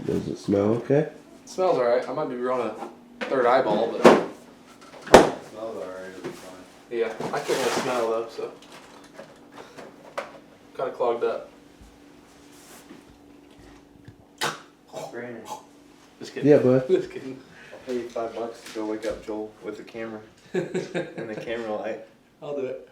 Does it smell okay? It smells alright. I might be growing a third eyeball, but... It smells alright, it'll be fine. Yeah, I can't really smell though, so... Kind of clogged up. Brandon, Just kidding. Yeah, bud. Just kidding. I'll pay you $5 to go wake up Joel with the camera and the camera light. I'll do it.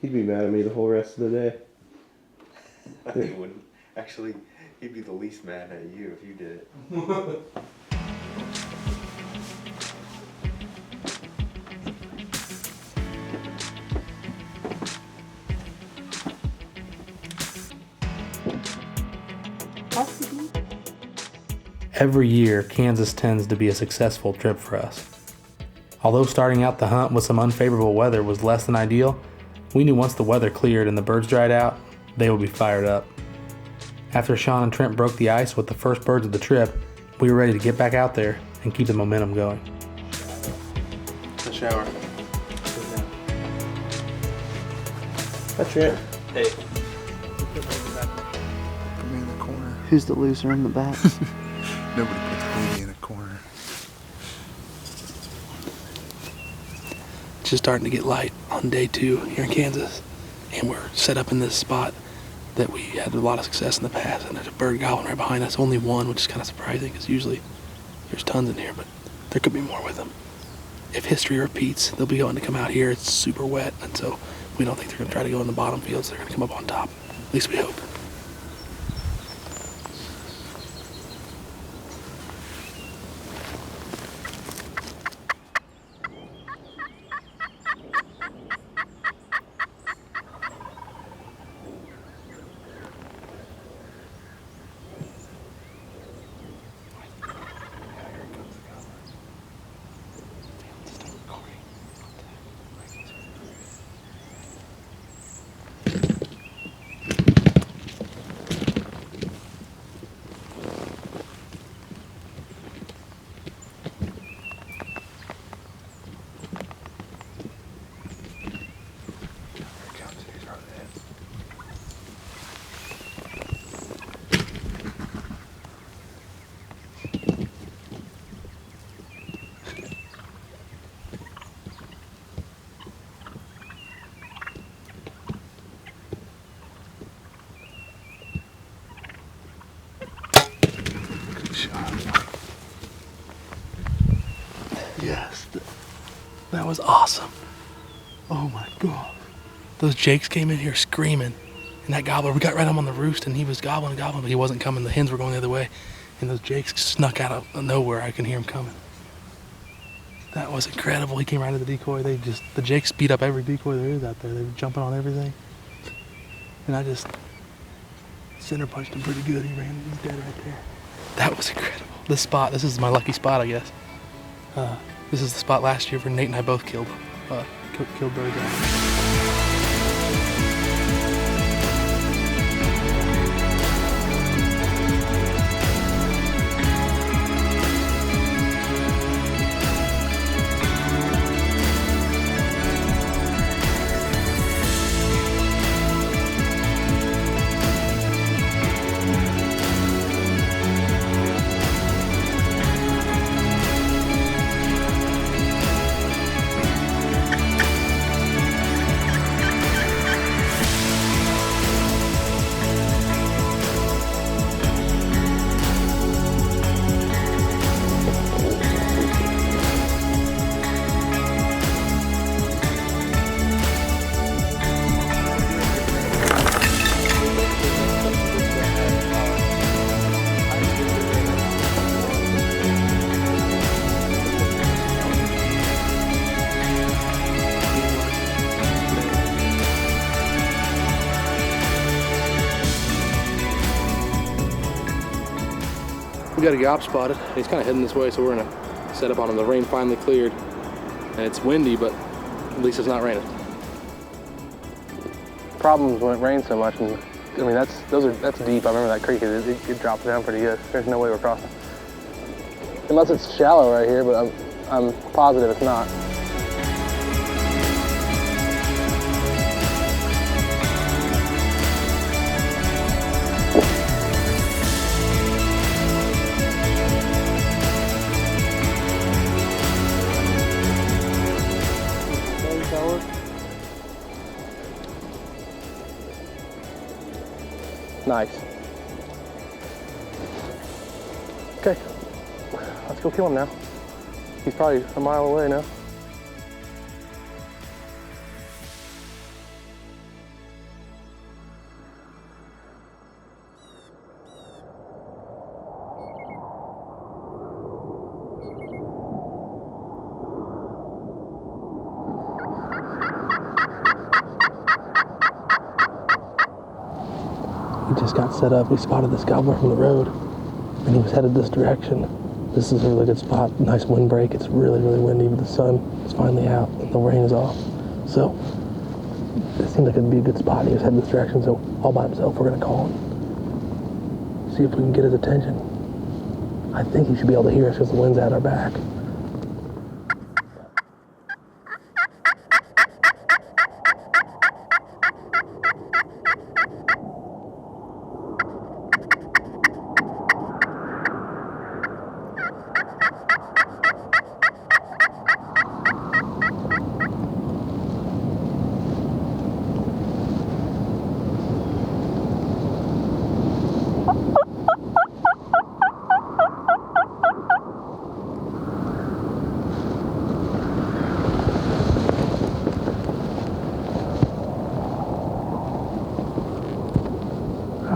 He'd be mad at me the whole rest of the day. He wouldn't. Actually, he'd be the least mad at you if you did it. Every year, Kansas tends to be a successful trip for us. Although starting out the hunt with some unfavorable weather was less than ideal, we knew once the weather cleared and the birds dried out, they would be fired up. After Shawn and Trent broke the ice with the first birds of the trip, we were ready to get back out there and keep the momentum going. The shower. Hi, Trent. Hey. Put me in the corner. Who's the loser in the back? Nobody puts me in a corner. It's just starting to get light on day 2 here in Kansas, and we're set up in this spot that we had a lot of success in the past, and there's a bird gobbling right behind us. Only one, which is kind of surprising because usually there's tons in here, but there could be more with them. If history repeats, they'll be going to come out here. It's super wet, and so we don't think they're going to try to go in the bottom fields. They're going to come up on top. At least we hope. Yes, that was awesome. Oh my God. Those jakes came in here screaming, and that gobbler, we got right up on the roost, and he was gobbling, but he wasn't coming. The hens were going the other way, and those jakes snuck out of nowhere. I can hear him coming. That was incredible. He came right into the decoy. The jakes beat up every decoy there is out there. They were jumping on everything, and I just center punched him pretty good. He's dead right there. That was incredible. This is my lucky spot, I guess. This is the spot last year where Nate and I both killed birds out. We got a gob spotted. He's kind of heading this way, so we're gonna set up on him. The rain finally cleared, and it's windy, but at least it's not raining. Problems when it rains so much, and I mean that's deep. I remember that creek. It drops down pretty good. There's no way we're crossing, unless it's shallow right here. But I'm positive it's not. Nice. Okay, let's go kill him now. He's probably a mile away now. He just got set up. We spotted this gobbler from the road, and he was headed this direction. This is a really good spot. Nice windbreak. It's really, really windy, but the sun is finally out and the rain is off. So it seemed like it'd be a good spot. He was headed this direction, so all by himself, we're gonna call him. See if we can get his attention. I think he should be able to hear us because the wind's at our back.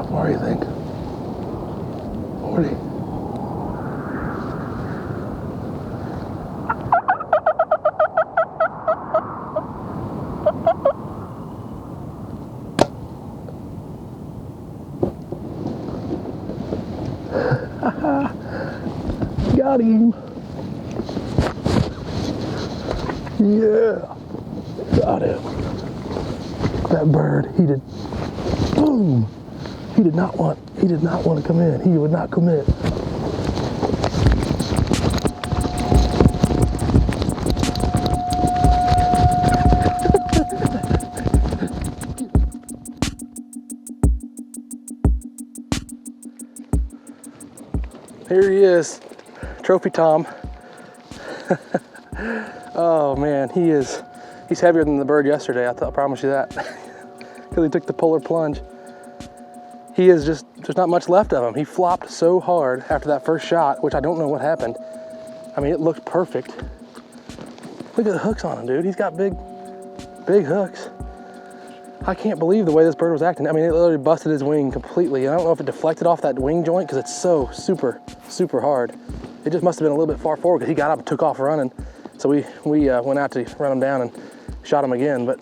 What do you think? 40. Got him. Yeah. Got him. That bird, he did. Boom. He did not want to come in. He would not commit. Here he is, Trophy Tom. Oh man, he's heavier than the bird yesterday. I promise you that. Because he took the polar plunge. He is just, there's not much left of him. He flopped so hard after that first shot, which I don't know what happened. I mean, it looked perfect. Look at the hooks on him, dude. He's got big hooks. I can't believe the way this bird was acting. I mean, it literally busted his wing completely. I don't know if it deflected off that wing joint because it's so super hard. It just must have been a little bit far forward because he got up and took off running. So we went out to run him down and shot him again, but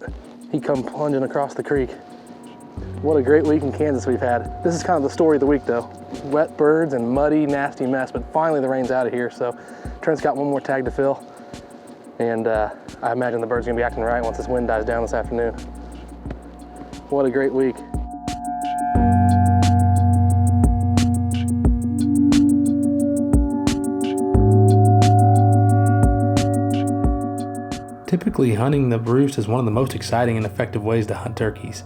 he come plunging across the creek. What a great week in Kansas we've had. This is kind of the story of the week though. Wet birds and muddy, nasty mess, but finally the rain's out of here. So Trent's got one more tag to fill. And I imagine the bird's gonna be acting right once this wind dies down this afternoon. What a great week. Typically, hunting the roost is one of the most exciting and effective ways to hunt turkeys.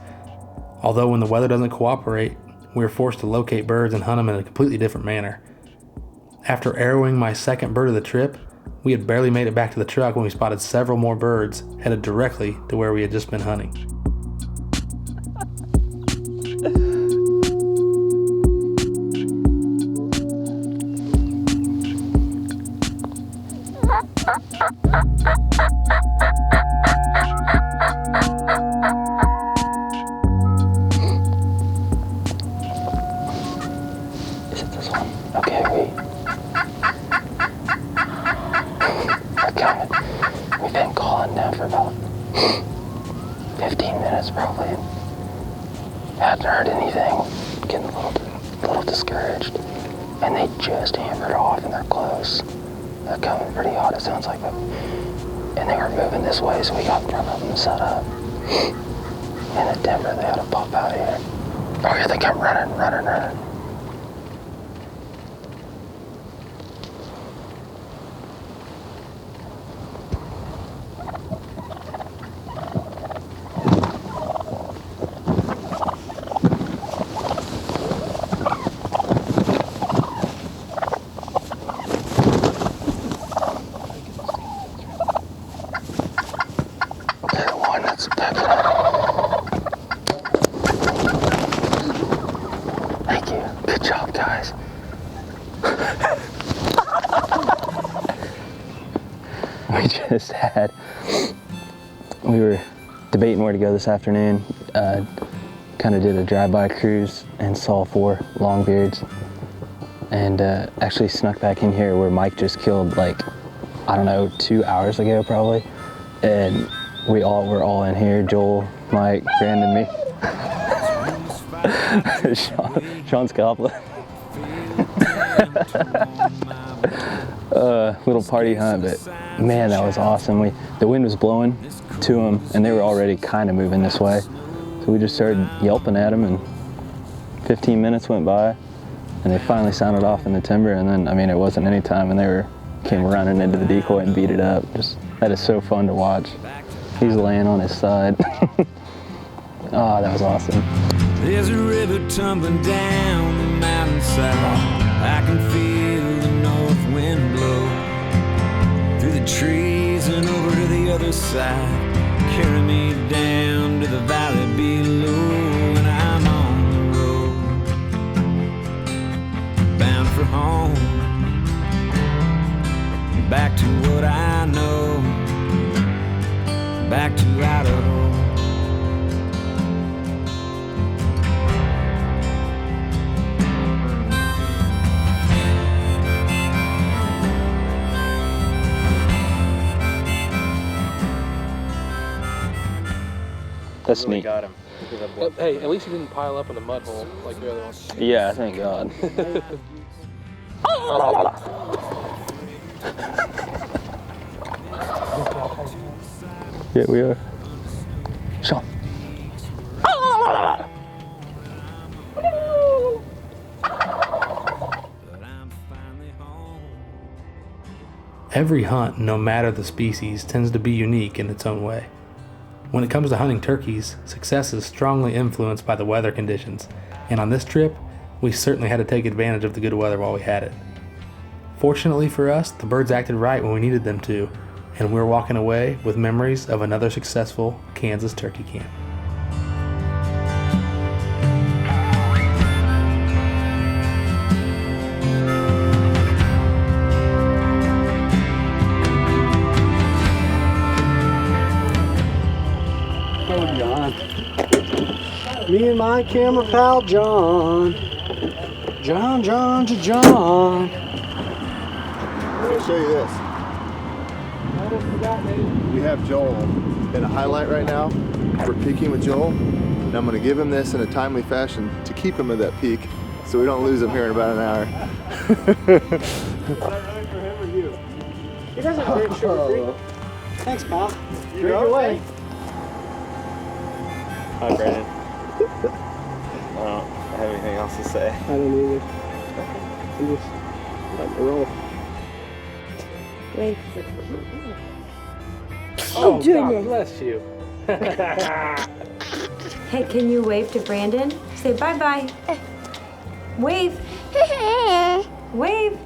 Although when the weather doesn't cooperate, we are forced to locate birds and hunt them in a completely different manner. After arrowing my second bird of the trip, we had barely made it back to the truck when we spotted several more birds headed directly to where we had just been hunting. Is it this one? Okay, wait. Okay, we've been calling now for about 15 minutes probably. Hadn't heard anything. Getting a little discouraged. And they just hammered off and they're close. They're coming pretty hot, it sounds like. And they were moving this way, so we got in front of them and set up. In the timber, they had to pop out of here. Oh yeah, they kept running. Good job, guys. We were debating where to go this afternoon. Kind of did a drive-by cruise and saw 4 longbeards. And actually snuck back in here where Mike just killed, like, I don't know, 2 hours ago probably. And we're all in here, Joel, Mike, Brandon, me. Sean's Gobbler. Little party hunt, but man, that was awesome. The wind was blowing to them, and they were already kind of moving this way. So we just started yelping at them, and 15 minutes went by, and they finally sounded off in the timber. And then, I mean, it wasn't any time, and they came running into the decoy and beat it up. That is so fun to watch. He's laying on his side. Oh, that was awesome. There's a river tumbling down the mountainside. I can feel the north wind blow through the trees and over to the other side. Carry me down to the valley below, and I'm on the road, bound for home, back to what I know, back to Idaho. That's neat. Got him. Hey, at least he didn't pile up in a mud hole like the other one. Yeah, thank God. Yeah, we are. Sean. Every hunt, no matter the species, tends to be unique in its own way. When it comes to hunting turkeys, success is strongly influenced by the weather conditions, and on this trip, we certainly had to take advantage of the good weather while we had it. Fortunately for us, the birds acted right when we needed them to, and we're walking away with memories of another successful Kansas turkey camp. Me and my camera pal John. John. I'm gonna show you this. We have Joel in a highlight right now. We're peaking with Joel, and I'm gonna give him this in a timely fashion to keep him at that peak, so we don't lose him here in about an hour. He doesn't drink sugar-free. Thanks, pal. Drink your way. Hi, Brandon. I don't have anything else to say. I don't either. I'm just letting it roll. Wait. Oh, God goodness. bless you. Hey, can you wave to Brandon? Say bye-bye. Wave. Wave.